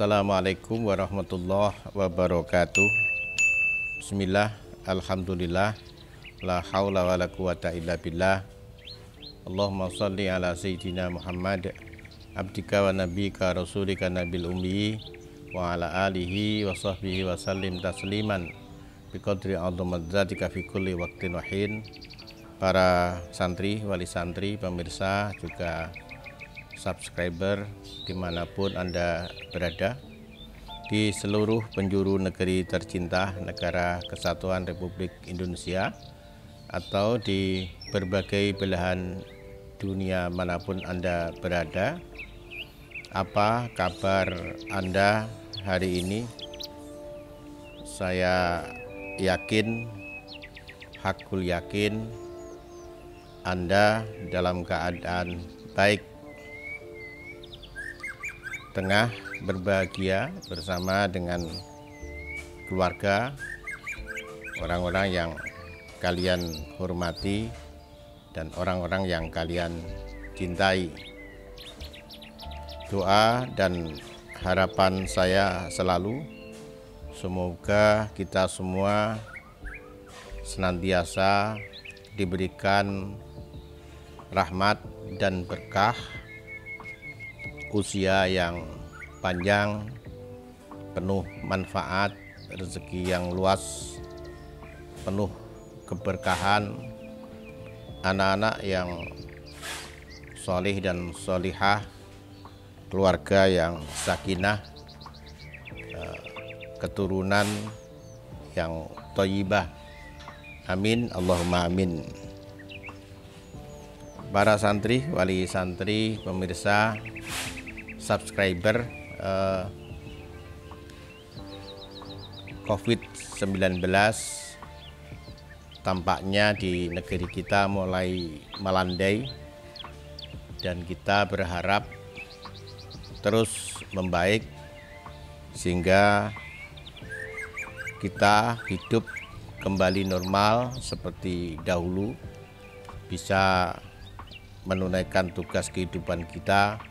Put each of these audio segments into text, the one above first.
Assalamualaikum warahmatullahi wabarakatuh. Bismillah, alhamdulillah, la haula wa la quwata illa billah. Allahumma salli ala sayyidina Muhammad, abdika wa nabika rasulika nabil ummi, wa ala alihi wa sahbihi wa sallim tasliman biqadri azamatika fi kulli waqtin wa hin. Para santri, wali santri, pemirsa, juga subscriber dimanapun Anda berada di seluruh penjuru negeri tercinta negara Kesatuan Republik Indonesia atau di berbagai belahan dunia manapun Anda berada. Apa kabar Anda hari ini? Saya yakin, hakul yakin Anda dalam keadaan baik, tengah berbahagia bersama dengan keluarga, orang-orang yang kalian hormati dan orang-orang yang kalian cintai. Doa dan harapan saya selalu semoga kita semua senantiasa diberikan rahmat dan berkah, usia yang panjang, penuh manfaat, rezeki yang luas, penuh keberkahan, anak-anak yang solih dan solihah, keluarga yang sakinah, keturunan yang thayyibah. Amin, Allahumma amin. Para santri, wali santri, pemirsa, subscriber, COVID-19 tampaknya di negeri kita mulai melandai dan kita berharap terus membaik sehingga kita hidup kembali normal seperti dahulu, bisa menunaikan tugas kehidupan kita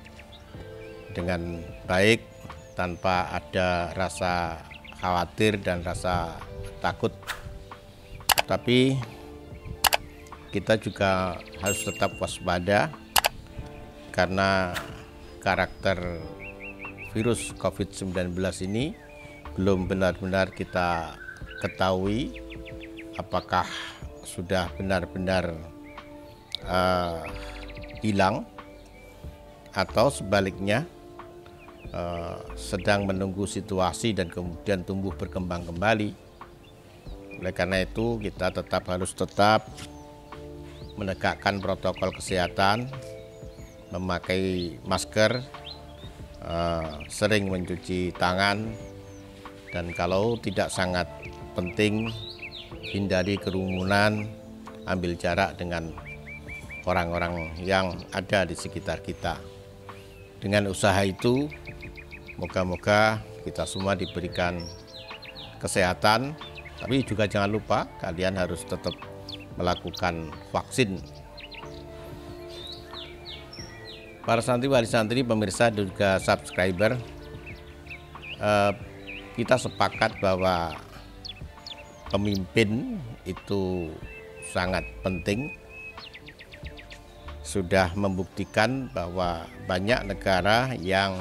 dengan baik tanpa ada rasa khawatir dan rasa takut. Tapi kita juga harus tetap waspada karena karakter virus COVID-19 ini belum benar-benar kita ketahui apakah sudah benar-benar hilang atau sebaliknya sedang menunggu situasi dan kemudian tumbuh berkembang kembali. Oleh karena itu kita harus tetap menegakkan protokol kesehatan, memakai masker, sering mencuci tangan, dan kalau tidak sangat penting hindari kerumunan, ambil jarak dengan orang-orang yang ada di sekitar kita. Dengan usaha itu, moga-moga kita semua diberikan kesehatan, tapi juga jangan lupa kalian harus tetap melakukan vaksin. Para santri, wali santri, pemirsa, dan juga subscriber, kita sepakat bahwa pemimpin itu sangat penting. Sudah membuktikan bahwa banyak negara yang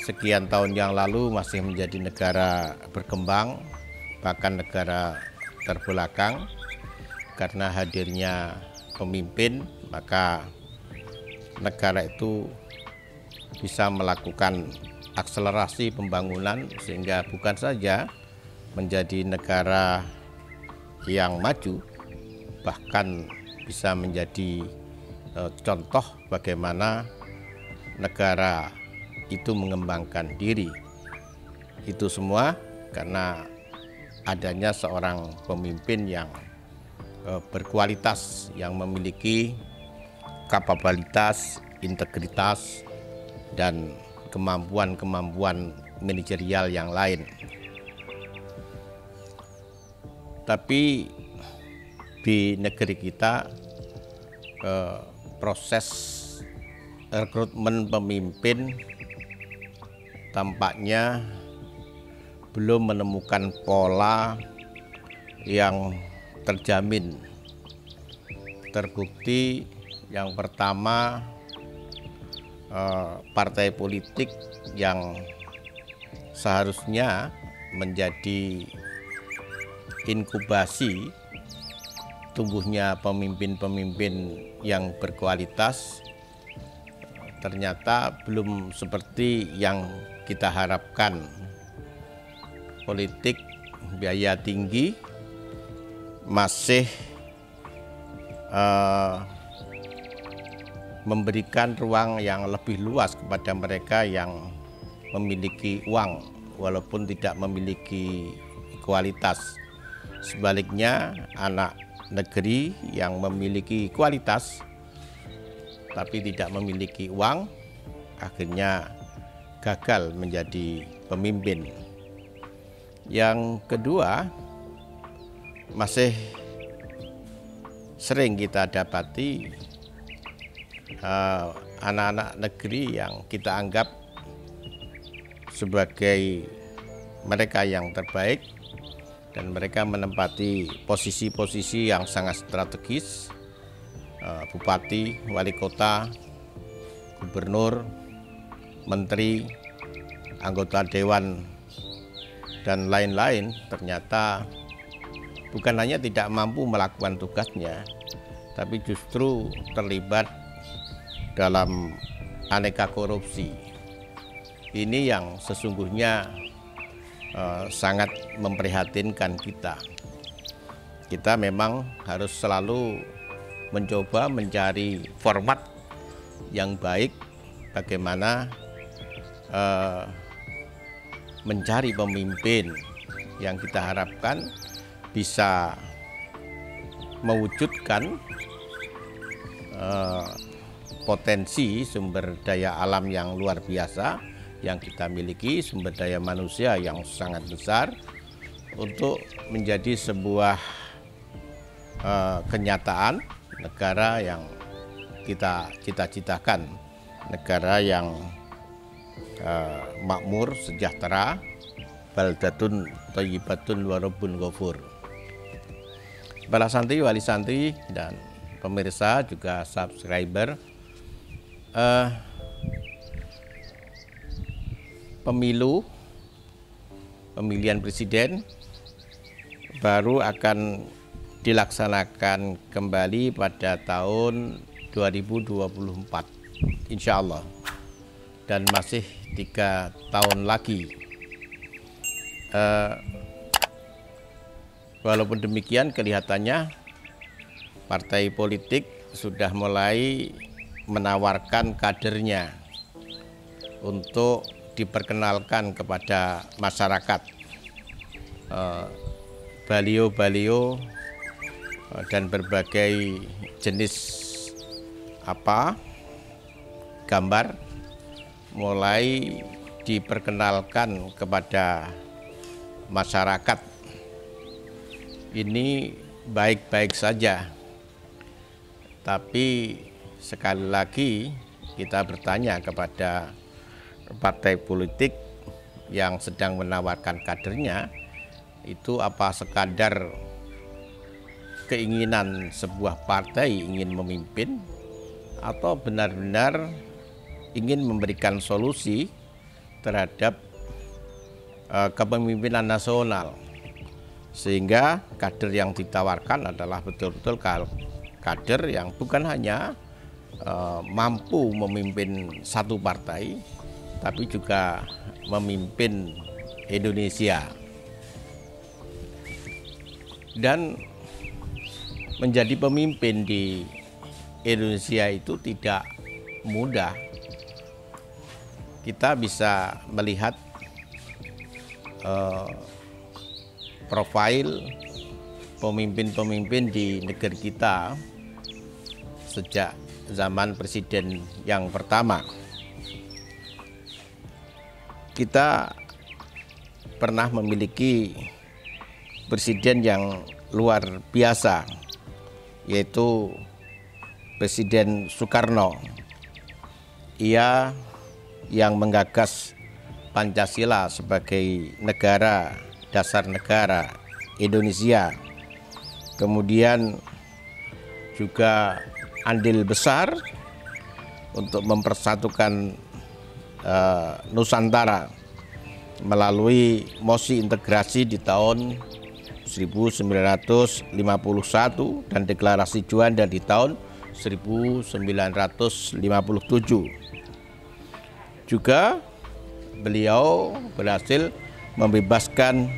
sekian tahun yang lalu masih menjadi negara berkembang, bahkan negara terbelakang. Karena hadirnya pemimpin, maka negara itu bisa melakukan akselerasi pembangunan sehingga bukan saja menjadi negara yang maju, bahkan bisa menjadi contoh bagaimana negara itu mengembangkan diri. Itu semua karena adanya seorang pemimpin yang berkualitas, yang memiliki kapabilitas, integritas, dan kemampuan-kemampuan manajerial yang lain. Tapi di negeri kita proses rekrutmen pemimpin tampaknya belum menemukan pola yang terjamin. Terbukti yang pertama, partai politik yang seharusnya menjadi inkubasi tumbuhnya pemimpin-pemimpin yang berkualitas ternyata belum seperti yang kita harapkan. Politik biaya tinggi, masih memberikan ruang yang lebih luas kepada mereka yang memiliki uang walaupun tidak memiliki kualitas. Sebaliknya, anak negeri yang memiliki kualitas tapi tidak memiliki uang akhirnya gagal menjadi pemimpin. Yang kedua, masih sering kita dapati anak-anak negeri yang kita anggap sebagai mereka yang terbaik dan mereka menempati posisi-posisi yang sangat strategis, bupati, wali kota, gubernur, menteri, anggota dewan, dan lain-lain, ternyata bukan hanya tidak mampu melakukan tugasnya, tapi justru terlibat dalam aneka korupsi. Ini yang sesungguhnya sangat memprihatinkan kita. Kita memang harus selalu mencoba mencari format yang baik bagaimana mencari pemimpin yang kita harapkan bisa mewujudkan potensi sumber daya alam yang luar biasa yang kita miliki, sumber daya manusia yang sangat besar untuk menjadi sebuah kenyataan negara yang kita cita-citakan, negara yang makmur, sejahtera, baldatun thayyibatun wa rabbun ghafur. Para santri, wali santri, dan pemirsa juga subscriber, pemilihan presiden baru akan dilaksanakan kembali pada tahun 2024 insya Allah, dan masih 3 tahun lagi. Walaupun demikian, kelihatannya partai politik sudah mulai menawarkan kadernya untuk diperkenalkan kepada masyarakat. Baliho-baliho dan berbagai jenis gambar mulai diperkenalkan kepada masyarakat. Ini baik-baik saja, tapi sekali lagi kita bertanya kepada partai politik yang sedang menawarkan kadernya, itu apa sekadar keinginan sebuah partai ingin memimpin atau benar-benar ingin memberikan solusi terhadap kepemimpinan nasional, sehingga kader yang ditawarkan adalah betul-betul kader yang bukan hanya mampu memimpin satu partai, tapi juga memimpin Indonesia. Dan menjadi pemimpin di Indonesia itu tidak mudah. Kita bisa melihat profil pemimpin-pemimpin di negeri kita sejak zaman presiden yang pertama. Kita pernah memiliki presiden yang luar biasa, yaitu Presiden Soekarno. Ia yang menggagas Pancasila sebagai negara, dasar negara Indonesia. Kemudian juga andil besar untuk mempersatukan Nusantara melalui mosi integrasi di tahun 1951 dan deklarasi Juanda di tahun 1957. Juga beliau berhasil membebaskan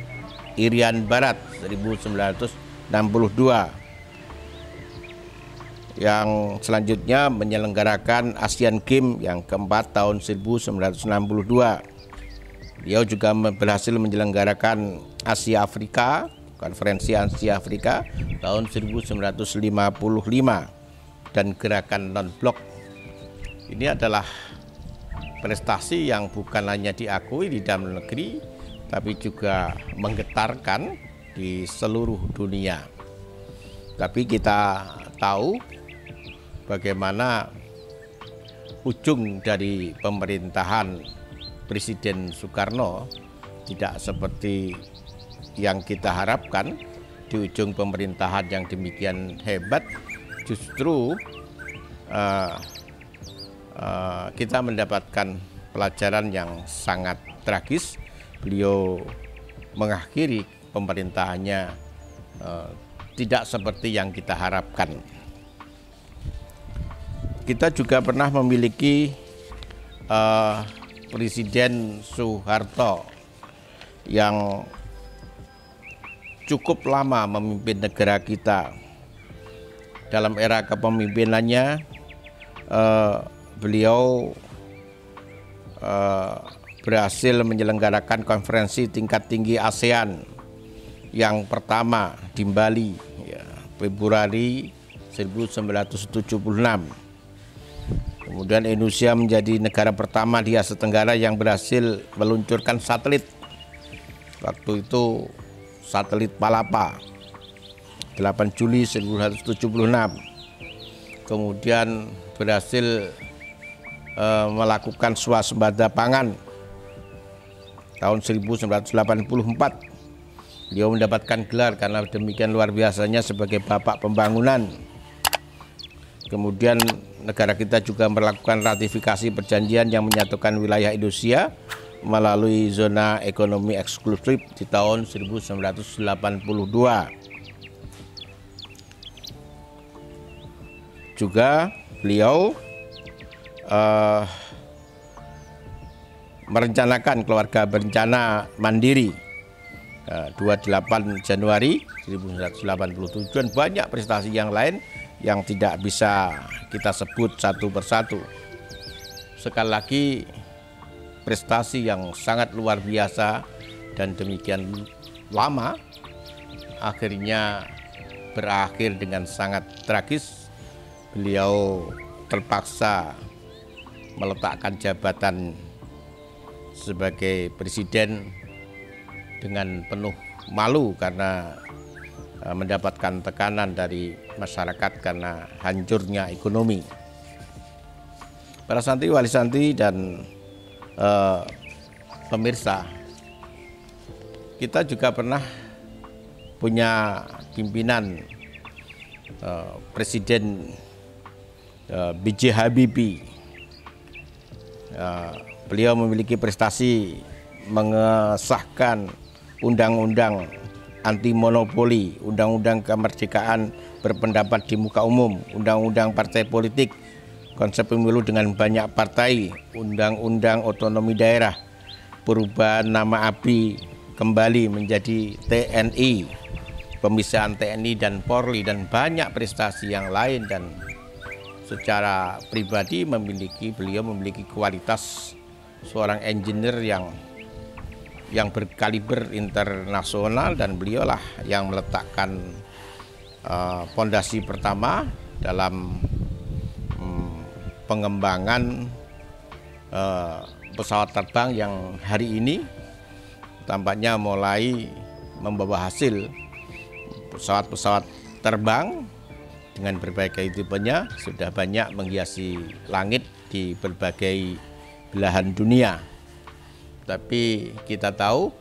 Irian Barat 1962, yang selanjutnya menyelenggarakan Asian Games yang keempat tahun 1962. Beliau juga berhasil menyelenggarakan Asia Afrika, Konferensi Asia Afrika tahun 1955, dan gerakan non-blok. Ini adalah prestasi yang bukan hanya diakui di dalam negeri, tapi juga menggetarkan di seluruh dunia. Tapi kita tahu bagaimana ujung dari pemerintahan Presiden Soekarno tidak seperti yang kita harapkan. Di ujung pemerintahan yang demikian hebat, justru kita mendapatkan pelajaran yang sangat tragis. Beliau mengakhiri pemerintahannya tidak seperti yang kita harapkan. Kita juga pernah memiliki Presiden Soeharto yang cukup lama memimpin negara kita. Dalam era kepemimpinannya, beliau berhasil menyelenggarakan konferensi tingkat tinggi ASEAN yang pertama di Bali, Februari 1976. Kemudian Indonesia menjadi negara pertama di Asia Tenggara yang berhasil meluncurkan satelit. Waktu itu satelit Palapa, 8 Juli 1976. Kemudian berhasil melakukan swasembada pangan tahun 1984. Beliau mendapatkan gelar karena demikian luar biasanya sebagai bapak pembangunan. Kemudian negara kita juga melakukan ratifikasi perjanjian yang menyatukan wilayah Indonesia melalui zona ekonomi eksklusif di tahun 1982. Juga beliau merencanakan keluarga berencana mandiri 28 Januari 1987, dan banyak prestasi yang lain yang tidak bisa kita sebut satu persatu. Sekali lagi, prestasi yang sangat luar biasa dan demikian lama akhirnya berakhir dengan sangat tragis. Beliau terpaksa meletakkan jabatan sebagai presiden dengan penuh malu karena mendapatkan tekanan dari masyarakat karena hancurnya ekonomi. Para santri, wali santri, dan pemirsa, kita juga pernah punya pimpinan Presiden B.J. Habibie. Beliau memiliki prestasi mengesahkan undang-undang anti monopoli, undang-undang kemerdekaan berpendapat di muka umum, undang-undang partai politik, konsep pemilu dengan banyak partai, undang-undang otonomi daerah, perubahan nama ABRI kembali menjadi TNI, pemisahan TNI dan Polri, dan banyak prestasi yang lain. Dan secara pribadi beliau memiliki kualitas seorang engineer yang berkaliber internasional, dan beliaulah yang meletakkan fondasi pertama dalam pengembangan pesawat terbang yang hari ini tampaknya mulai membawa hasil. Pesawat-pesawat terbang dengan berbagai tipenya sudah banyak menghiasi langit di berbagai belahan dunia. Tapi kita tahu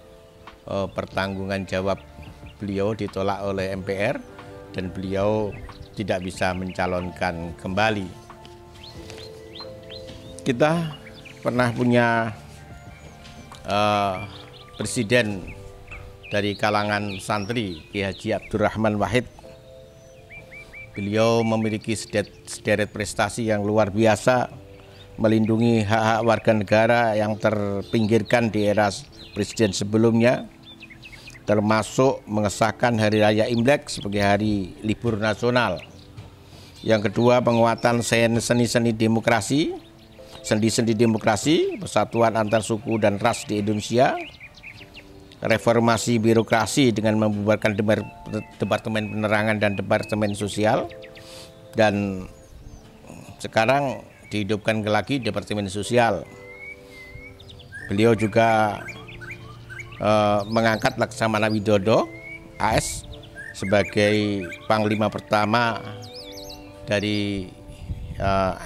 pertanggungan jawab beliau ditolak oleh MPR dan beliau tidak bisa mencalonkan kembali. Kita pernah punya presiden dari kalangan santri, Kiai Haji Abdurrahman Wahid. Beliau memiliki sederet prestasi yang luar biasa, melindungi hak-hak warga negara yang terpinggirkan di era presiden sebelumnya, termasuk mengesahkan Hari Raya Imlek sebagai hari libur nasional. Yang kedua, penguatan seni-seni demokrasi, sendi-sendi demokrasi, persatuan antar suku dan ras di Indonesia, reformasi birokrasi dengan membubarkan Departemen Penerangan dan Departemen Sosial, dan sekarang dihidupkan lagi Departemen Sosial. Beliau juga mengangkat Laksamana Widodo AS sebagai Panglima pertama dari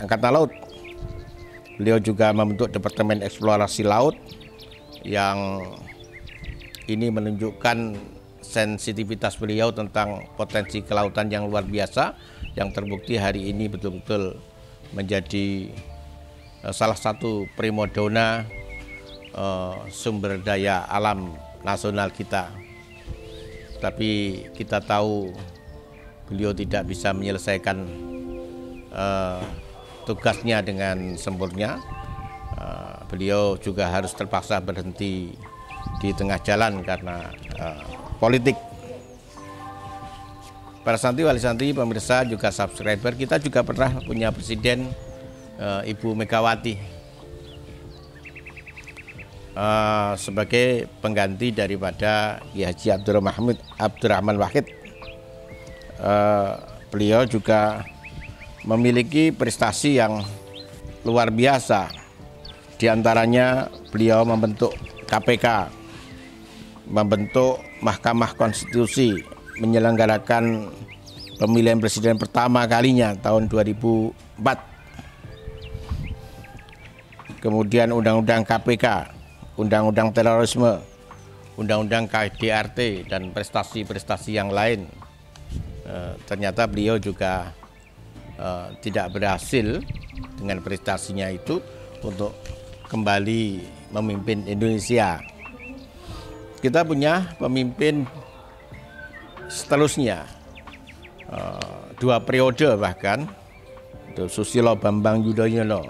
Angkatan Laut. Beliau juga membentuk Departemen Eksplorasi Laut yang ini menunjukkan sensitivitas beliau tentang potensi kelautan yang luar biasa, yang terbukti hari ini betul-betul menjadi salah satu primadona sumber daya alam nasional kita. Tapi kita tahu beliau tidak bisa menyelesaikan tugasnya dengan sempurna. Beliau juga harus terpaksa berhenti di tengah jalan karena politik. Para santri, wali santri, pemirsa, juga subscriber, kita juga pernah punya presiden Ibu Megawati sebagai pengganti daripada Kiai Haji Abdurrahman Wahid. Beliau juga memiliki prestasi yang luar biasa. Di antaranya beliau membentuk KPK, membentuk Mahkamah Konstitusi, menyelenggarakan pemilihan presiden pertama kalinya tahun 2004. Kemudian Undang-Undang KPK, Undang-Undang Terorisme, Undang-Undang KDRT, dan prestasi-prestasi yang lain. Ternyata beliau juga tidak berhasil dengan prestasinya itu untuk kembali memimpin Indonesia. Kita punya pemimpin seterusnya 2 periode bahkan, itu Susilo Bambang Yudhoyono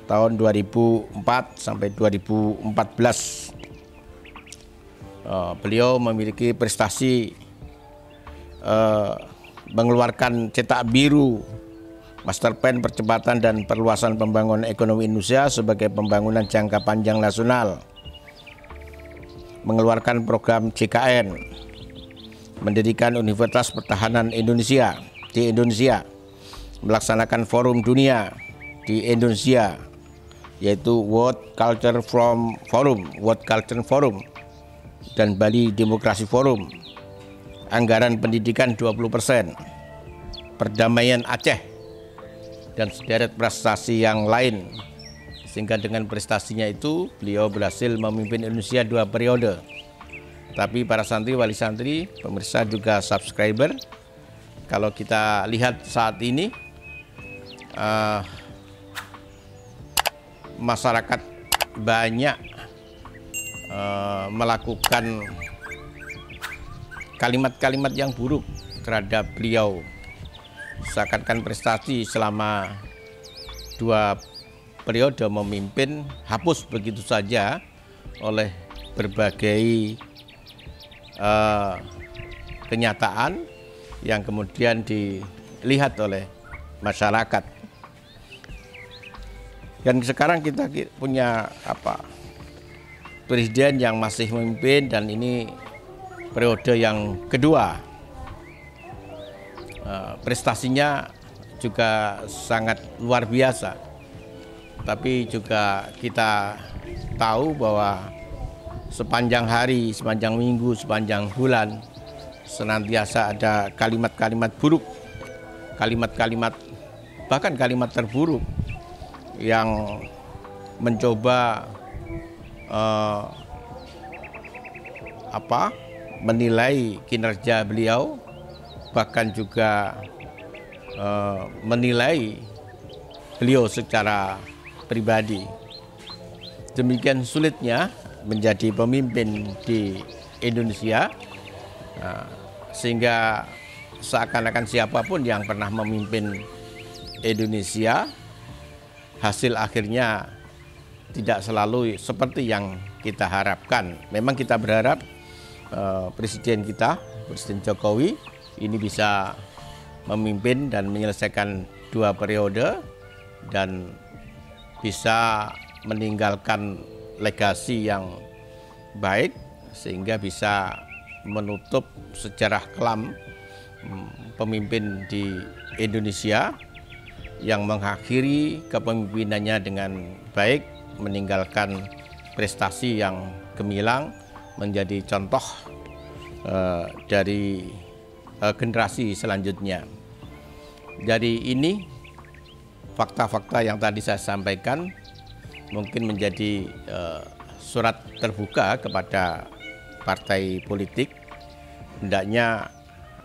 tahun 2004 sampai 2014. Beliau memiliki prestasi mengeluarkan cetak biru Master Plan Percepatan dan Perluasan Pembangunan Ekonomi Indonesia sebagai pembangunan jangka panjang nasional, mengeluarkan program JKN, mendirikan Universitas Pertahanan Indonesia di Indonesia, melaksanakan forum dunia di Indonesia, yaitu World Culture Forum dan Bali Demokrasi Forum, anggaran pendidikan 20%, perdamaian Aceh, dan sederet prestasi yang lain. Sehingga dengan prestasinya itu beliau berhasil memimpin Indonesia 2 periode. Tapi para santri, wali santri, pemirsa, juga subscriber, kalau kita lihat saat ini masyarakat banyak melakukan kalimat-kalimat yang buruk terhadap beliau. Seakan-akan prestasi selama 2 periode memimpin hapus begitu saja oleh berbagai kenyataan yang kemudian dilihat oleh masyarakat. Dan sekarang kita punya presiden yang masih memimpin, dan ini periode yang kedua. Prestasinya juga sangat luar biasa. Tapi juga kita tahu bahwa sepanjang hari, sepanjang minggu, sepanjang bulan senantiasa ada kalimat-kalimat buruk, kalimat-kalimat, bahkan kalimat terburuk yang mencoba eh, menilai kinerja beliau, bahkan juga menilai beliau secara pribadi. Demikian sulitnya menjadi pemimpin di Indonesia, sehingga seakan-akan siapapun yang pernah memimpin Indonesia, hasil akhirnya tidak selalu seperti yang kita harapkan. Memang kita berharap Presiden Jokowi ini bisa memimpin dan menyelesaikan 2 periode dan bisa meninggalkan legasi yang baik sehingga bisa menutup sejarah kelam pemimpin di Indonesia yang mengakhiri kepemimpinannya dengan baik, meninggalkan prestasi yang gemilang, menjadi contoh dari generasi selanjutnya. Dari ini fakta-fakta yang tadi saya sampaikan mungkin menjadi surat terbuka kepada partai politik, hendaknya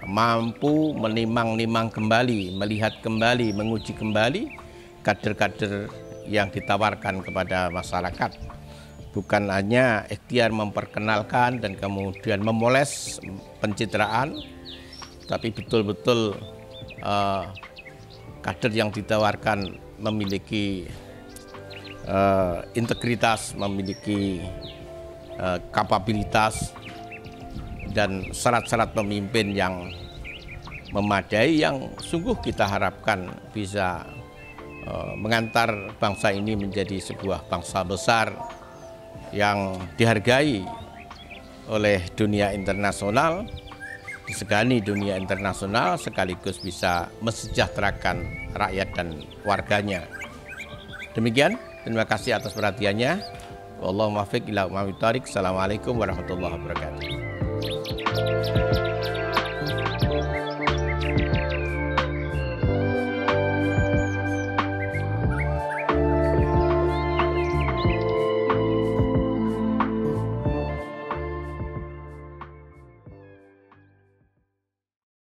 mampu menimang-nimang kembali, melihat kembali, menguji kembali kader-kader yang ditawarkan kepada masyarakat. Bukan hanya ikhtiar memperkenalkan dan kemudian memoles pencitraan, tapi betul-betul kader yang ditawarkan memiliki integritas, memiliki kapabilitas dan syarat-syarat pemimpin yang memadai, yang sungguh kita harapkan bisa mengantar bangsa ini menjadi sebuah bangsa besar yang dihargai oleh dunia internasional, disegani dunia internasional, sekaligus bisa mesejahterakan rakyat dan warganya. Demikian, terima kasih atas perhatiannya. Wallahul muwaffiq ila aqwamit thoriq. Assalamualaikum warahmatullahi wabarakatuh.